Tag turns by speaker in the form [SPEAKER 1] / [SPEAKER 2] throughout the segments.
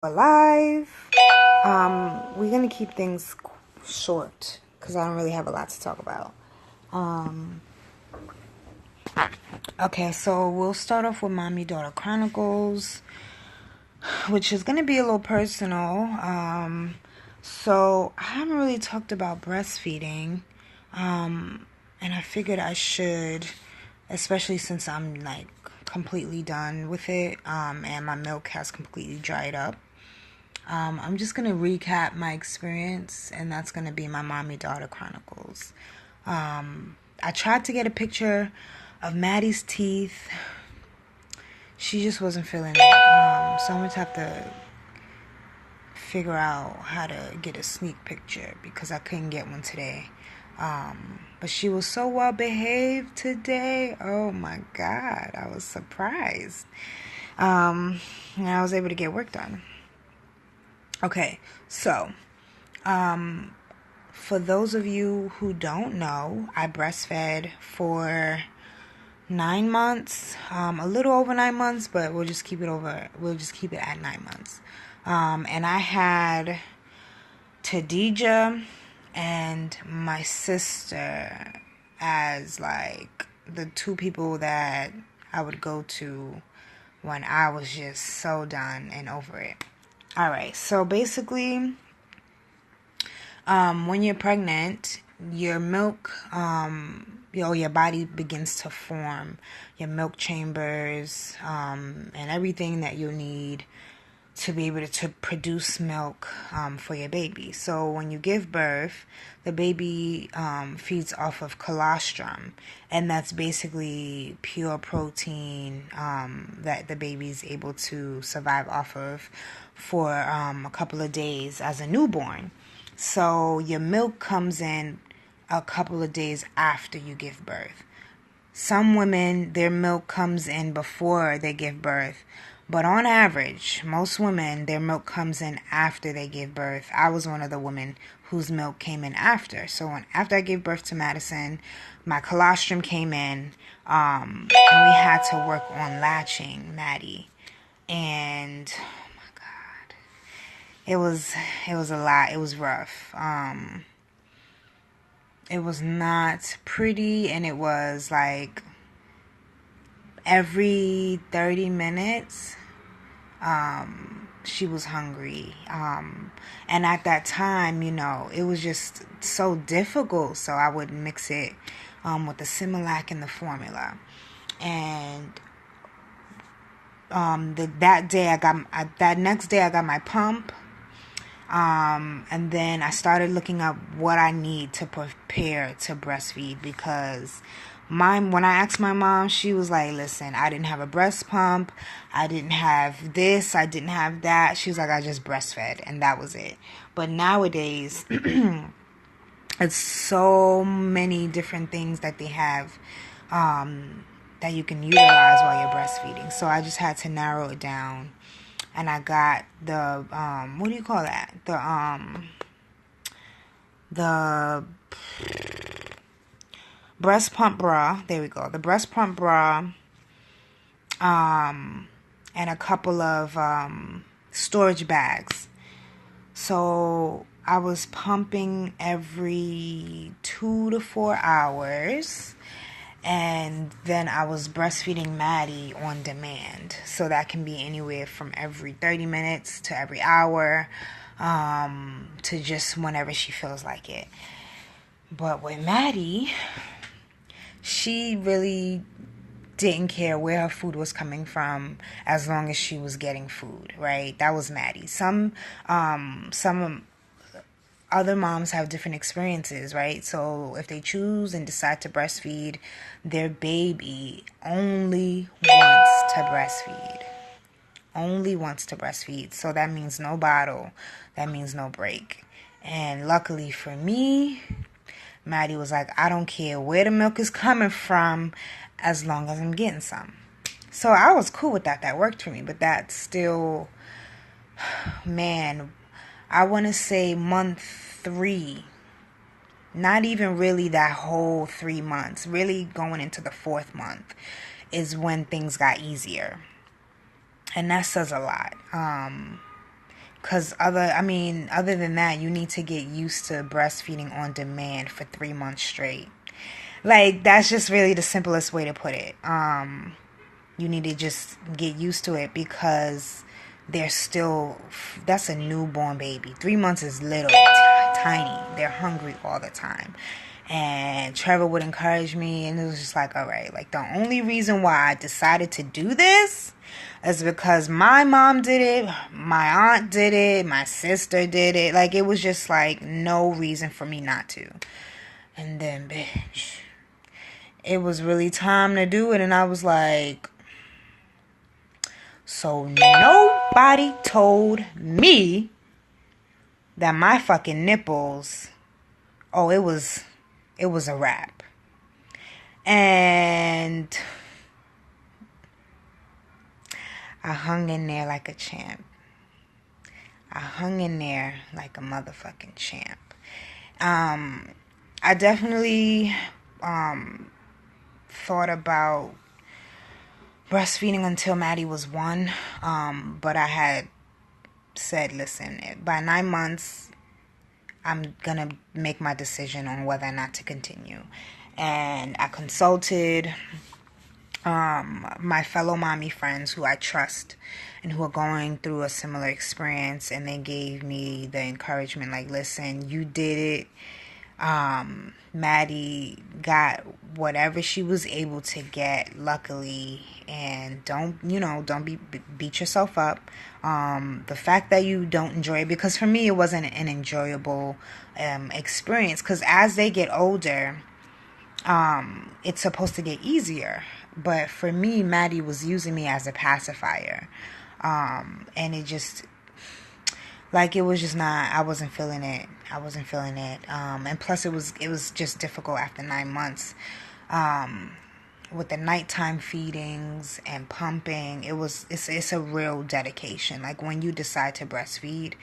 [SPEAKER 1] Alive. We're gonna keep things short because I don't really have a lot to talk about. Um, okay, so we'll start off with Mommy Daughter Chronicles, which is gonna be a little personal. So I haven't really talked about breastfeeding, and I figured I should, especially since I'm like completely done with it, and my milk has completely dried up. I'm just going to recap my experience, and that's going to be my Mommy Daughter Chronicles. I tried to get a picture of Maddie's teeth. She just wasn't feeling it. So I'm going to have to figure out how to get a sneak picture because I couldn't get one today. But she was so well behaved today. Oh my God, I was surprised. And I was able to get work done. Okay, so for those of you who don't know, I breastfed for 9 months, a little over 9 months, but we'll just keep it at 9 months. And I had Tadija and my sister as like the two people that I would go to when I was just so done and over it. All right, so basically, when you're pregnant, your milk, your body begins to form your milk chambers, and everything that you need to be able to produce milk, for your baby. So when you give birth, the baby, feeds off of colostrum, and that's basically pure protein, that the baby's able to survive off of for, a couple of days as a newborn. So your milk comes in a couple of days after you give birth. Some women, their milk comes in before they give birth. But on average, most women, their milk comes in after they give birth. I was one of the women whose milk came in after. So after I gave birth to Madison, my colostrum came in, and we had to work on latching Maddie. And oh my God, it was a lot. It was rough. It was not pretty, and it was like every 30 minutes, she was hungry. And at that time, it was just so difficult. So I would mix it, with the Similac and the formula. And, that next day I got my pump. And then I started looking up what I need to prepare to breastfeed because when I asked my mom, she was like, listen, I didn't have a breast pump. I didn't have this. I didn't have that. She was like, I just breastfed and that was it. But nowadays, it's so many different things that they have, that you can utilize while you're breastfeeding. So I just had to narrow it down. And I got the, what do you call that? The breast pump bra. There we go. The breast pump bra, and a couple of, storage bags. So I was pumping every 2 to 4 hours. And then I was breastfeeding Maddie on demand. So that can be anywhere from every 30 minutes to every hour, to just whenever she feels like it. But with Maddie, she really didn't care where her food was coming from as long as she was getting food, right? That was Maddie. Some other moms have different experiences, right? So if they choose and decide to breastfeed, their baby only wants to breastfeed. Only wants to breastfeed. So that means no bottle. That means no break. And luckily for me, Maddie was like, I don't care where the milk is coming from as long as I'm getting some. So I was cool with that. That worked for me. But that still, man, I want to say month 3, not even really that whole 3 months, really going into the 4th month is when things got easier. And that says a lot. Because other than that, you need to get used to breastfeeding on demand for 3 months straight. Like, that's just really the simplest way to put it. You need to just get used to it because that's a newborn baby. 3 months is little, tiny. They're hungry all the time. And Trevor would encourage me, and it was just like, all right, like, the only reason why I decided to do this is because my mom did it, my aunt did it, my sister did it. Like, it was just like no reason for me not to. And then, bitch, it was really time to do it, and I was like, so nobody told me that my fucking nipples, it was a wrap. And I hung in there like a champ. I hung in there like a motherfucking champ. I definitely thought about breastfeeding until Maddie was 1. But I had said, listen, by 9 months, I'm going to make my decision on whether or not to continue. And I consulted my fellow mommy friends who I trust and who are going through a similar experience, and they gave me the encouragement, like, listen, you did it. Maddie got whatever she was able to get, luckily, and don't beat yourself up. The fact that you don't enjoy it, because for me it wasn't an enjoyable experience, because as they get older, it's supposed to get easier. But for me, Maddie was using me as a pacifier. And it just, like, it was just not, I wasn't feeling it. And plus it was just difficult after 9 months. With the nighttime feedings and pumping, it's a real dedication. Like, when you decide to breastfeed,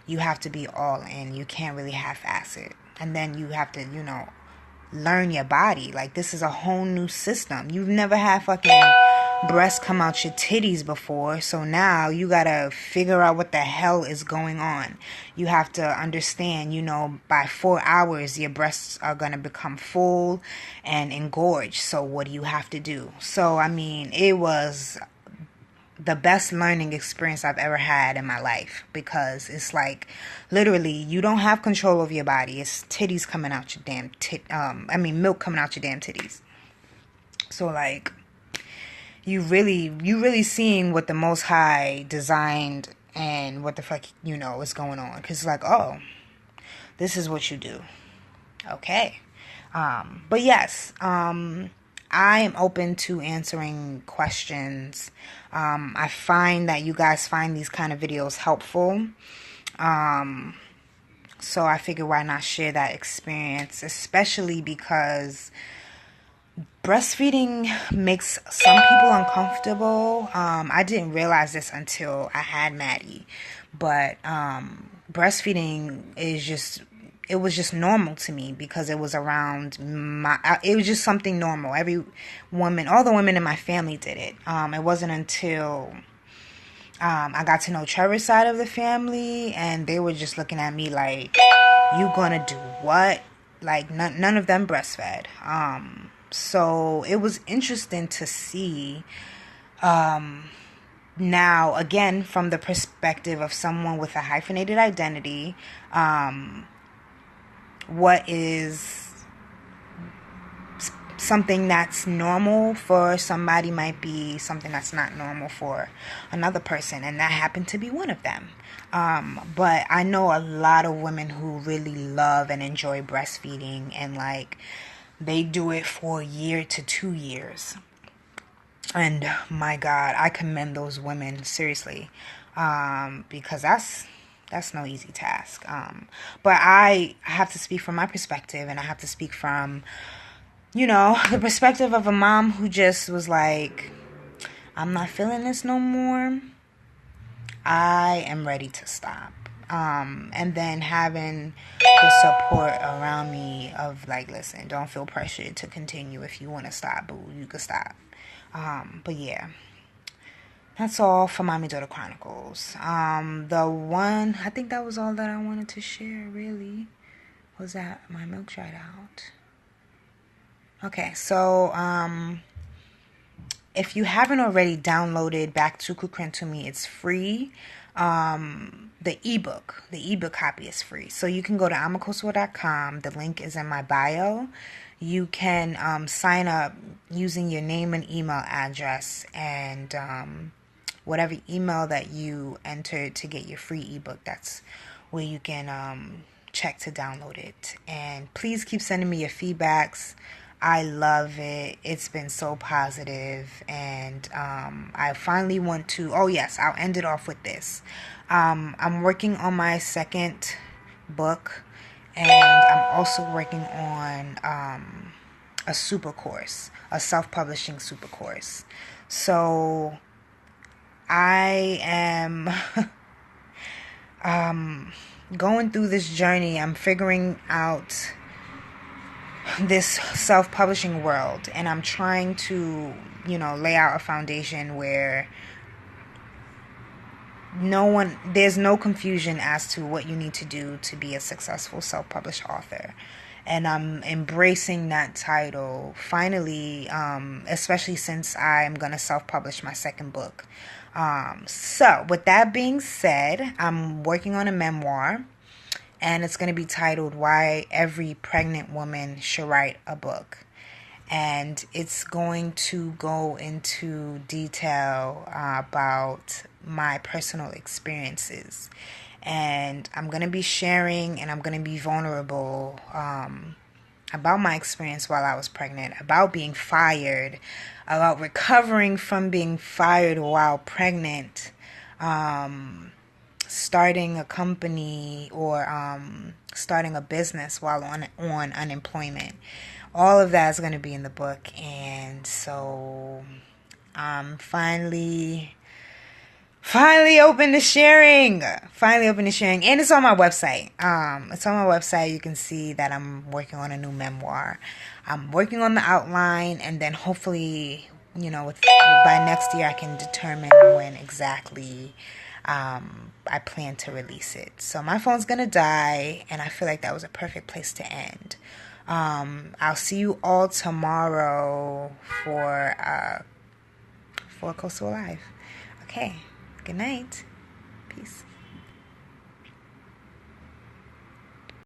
[SPEAKER 1] you have to be all in. You can't really half-ass it. And then you have to, learn your body. Like, this is a whole new system. You've never had fucking breasts come out your titties before, so now you gotta figure out what the hell is going on. You have to understand, by 4 hours your breasts are gonna become full and engorged. So what do you have to do? So it was the best learning experience I've ever had in my life, because it's like, literally, you don't have control of your body. It's titties coming out your damn milk coming out your damn titties. So, like, you really seeing what the Most High designed and what the fuck, is going on. Because it's like, oh, this is what you do. Okay. But yes, I am open to answering questions. I find that you guys find these kind of videos helpful. So I figure, why not share that experience, especially because breastfeeding makes some people uncomfortable. I didn't realize this until I had Maddie, but breastfeeding it was just normal to me, because it was around it was just something normal. All the women in my family did it. It wasn't until I got to know Trevor's side of the family, and they were just looking at me like, you gonna do what? Like, none of them breastfed. So it was interesting to see, now, again, from the perspective of someone with a hyphenated identity, what is something that's normal for somebody might be something that's not normal for another person, and that happened to be one of them. But I know a lot of women who really love and enjoy breastfeeding, and like, they do it for a year to 2 years. And my God, I commend those women, seriously, because that's no easy task. But I have to speak from my perspective, and I have to speak from, the perspective of a mom who just was like, I'm not feeling this no more. I am ready to stop. And then having the support around me of like, listen, don't feel pressured to continue. If you want to stop, boo, you can stop. But yeah. That's all for Mommy Daughter Chronicles. I think that was all that I wanted to share, really. Was that my milk dried out? Okay, so, if you haven't already downloaded Back to Kukren to Me, it's free. The ebook copy is free. So you can go to Akosua.com. The link is in my bio. You can sign up using your name and email address, and whatever email that you entered to get your free ebook, that's where you can check to download it. And please keep sending me your feedbacks. I love it. It's been so positive, and I finally want to. Oh yes, I'll end it off with this. I'm working on my second book, and I'm also working on a super course, a self-publishing super course. So I am going through this journey. I'm figuring out this self-publishing world, and I'm trying to, lay out a foundation where there's no confusion as to what you need to do to be a successful self-published author. And I'm embracing that title finally, especially since I'm going to self-publish my second book. So with that being said, I'm working on a memoir, and it's going to be titled Why Every Pregnant Woman Should Write a Book. And it's going to go into detail about my personal experiences. And I'm going to be sharing, and I'm going to be vulnerable about my experience while I was pregnant, about being fired, about recovering from being fired while pregnant, starting a company, or starting a business while on unemployment. All of that is going to be in the book, and so I'm finally open to sharing. And it's on my website. You can see that I'm working on a new memoir. I'm working on the outline, and then hopefully, by next year I can determine when exactly I plan to release it. So my phone's gonna die, and I feel like that was a perfect place to end. I'll see you all tomorrow for Akosua Live. Okay, good night. Peace.